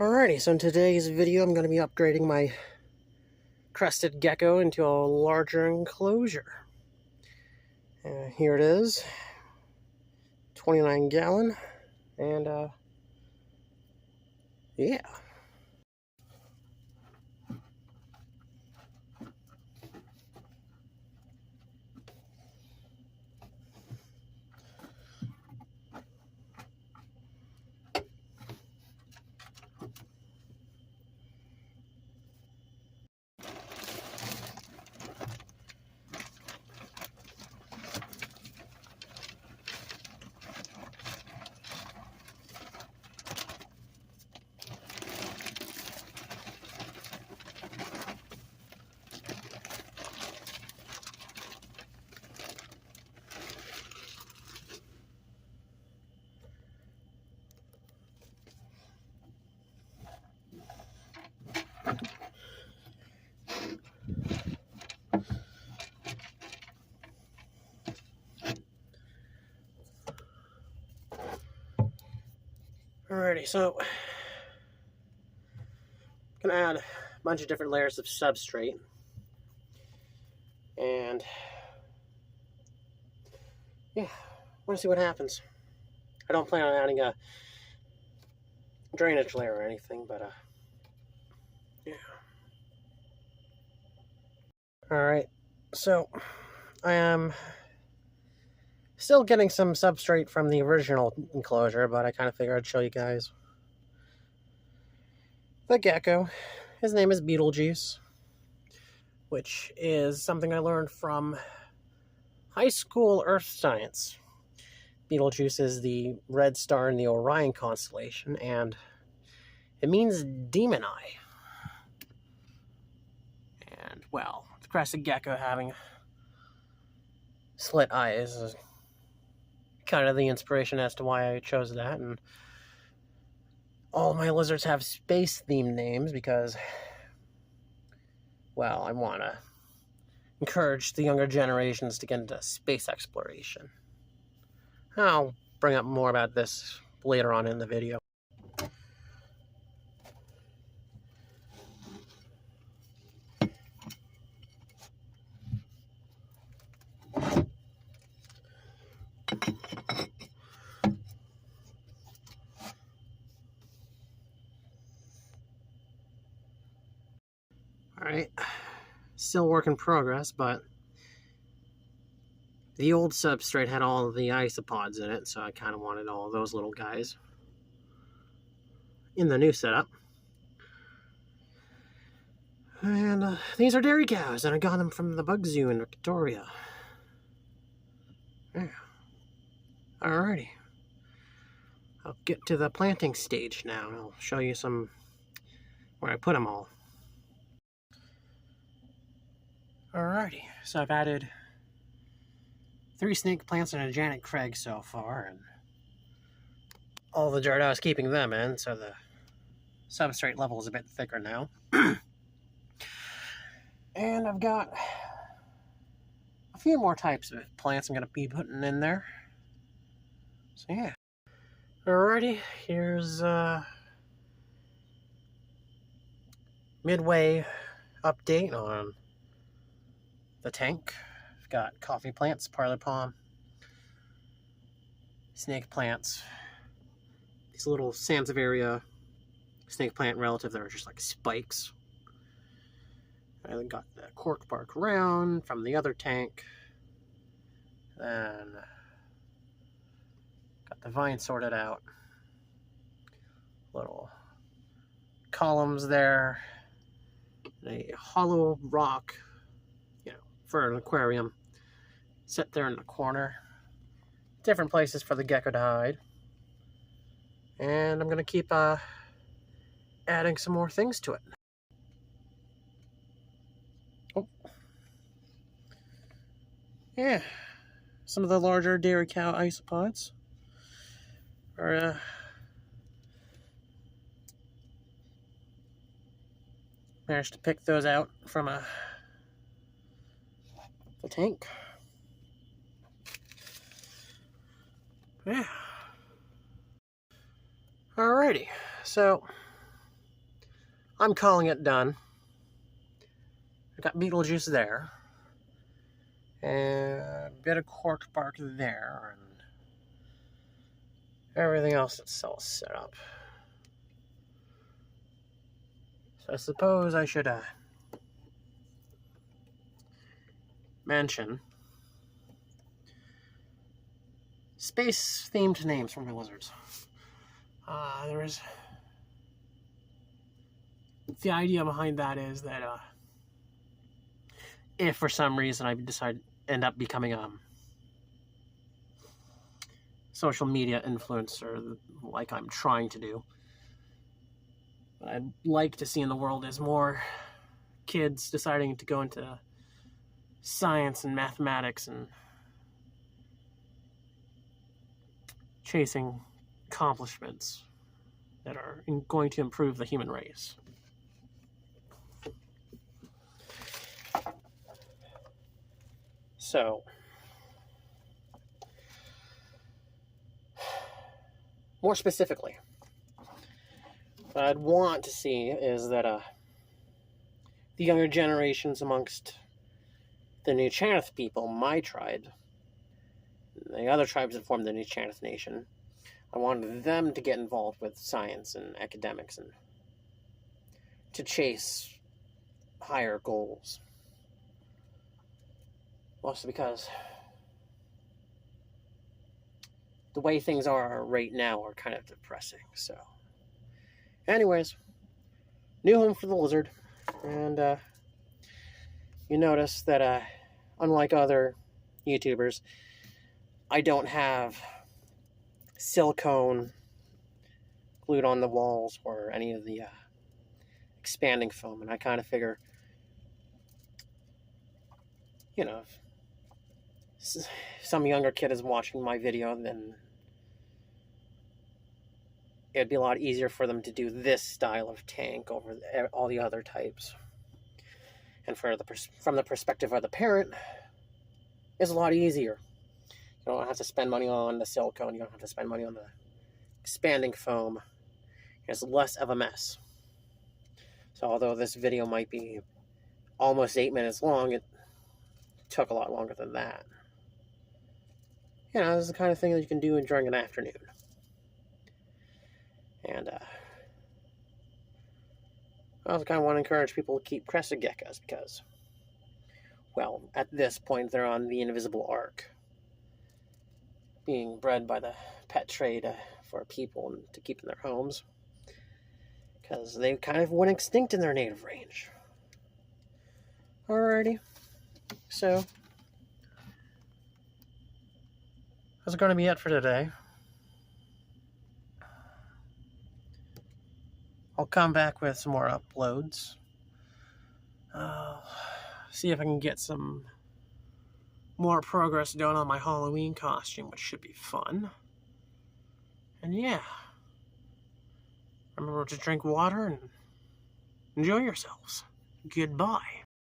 Alrighty, so in today's video I'm going to be upgrading my crested gecko into a larger enclosure. Here it is, 29 gallon, and yeah. Alrighty, so I'm gonna add a bunch of different layers of substrate, and yeah, want to see what happens. I don't plan on adding a drainage layer or anything, but yeah. Alright, so I am still getting some substrate from the original enclosure, but I kind of figured I'd show you guys the gecko. His name is Beetlejuice, which is something I learned from high school earth science. Beetlejuice is the red star in the Orion constellation, and it means demon eye. And, well, the crested gecko having slit eyes is kind of the inspiration as to why I chose that. And all my lizards have space-themed names because, well, I want to encourage the younger generations to get into space exploration. I'll bring up more about this later on in the video. Alright, still work in progress, but the old substrate had all of the isopods in it, so I kind of wanted all of those little guys in the new setup. And these are dairy cows, and I got them from the Bug Zoo in Victoria. Yeah. Alrighty. I'll get to the planting stage now, and I'll show you some where I put them all. Alrighty, so I've added 3 snake plants and a Janet Craig so far, and all the dirt I was keeping them in, so the substrate level is a bit thicker now. And I've got a few more types of plants I'm going to be putting in there. So yeah. Alrighty, here's midway update on the tank. I've got coffee plants, parlor palm, snake plants, these little Sansevieria snake plant relative that are just like spikes. I then got the cork bark round from the other tank. Then got the vine sorted out. Little columns there. A hollow rock, for an aquarium. Set there in the corner. Different places for the gecko to hide. And I'm going to keep adding some more things to it. Oh. Yeah. Some of the larger dairy cow isopods are managed to pick those out from the tank. Yeah. Alrighty, so I'm calling it done. I've got Beetlejuice there. And a bit of cork bark there. And everything else that's all set up. So I suppose I should mention space-themed names for my lizards. The idea behind that is that if for some reason I end up becoming a social media influencer like I'm trying to do, what I'd like to see in the world is more kids deciding to go into science and mathematics and chasing accomplishments that are going to improve the human race. So, more specifically, what I'd want to see is that the younger generations amongst the New Chanith people, my tribe, the other tribes that form the New Chanith Nation, I wanted them to get involved with science and academics and to chase higher goals. Mostly because the way things are right now are kind of depressing. So, anyways, new home for the lizard. And you notice that unlike other YouTubers, I don't have silicone glued on the walls or any of the expanding foam. And I kind of figure, you know, if some younger kid is watching my video, then it'd be a lot easier for them to do this style of tank over all the other types. And from the perspective of the parent, it's a lot easier. You don't have to spend money on the silicone. You don't have to spend money on the expanding foam. It's less of a mess. So although this video might be almost 8 minutes long, it took a lot longer than that. You know, this is the kind of thing that you can do during an afternoon. And I also kind of want to encourage people to keep crested geckos because, well, at this point they're on the invisible arc, being bred by the pet trade for people and to keep in their homes because they kind of went extinct in their native range. Alrighty, so that's going to be it for today. I'll come back with some more uploads. See if I can get some more progress done on my Halloween costume, which should be fun. And yeah, remember to drink water and enjoy yourselves. Goodbye.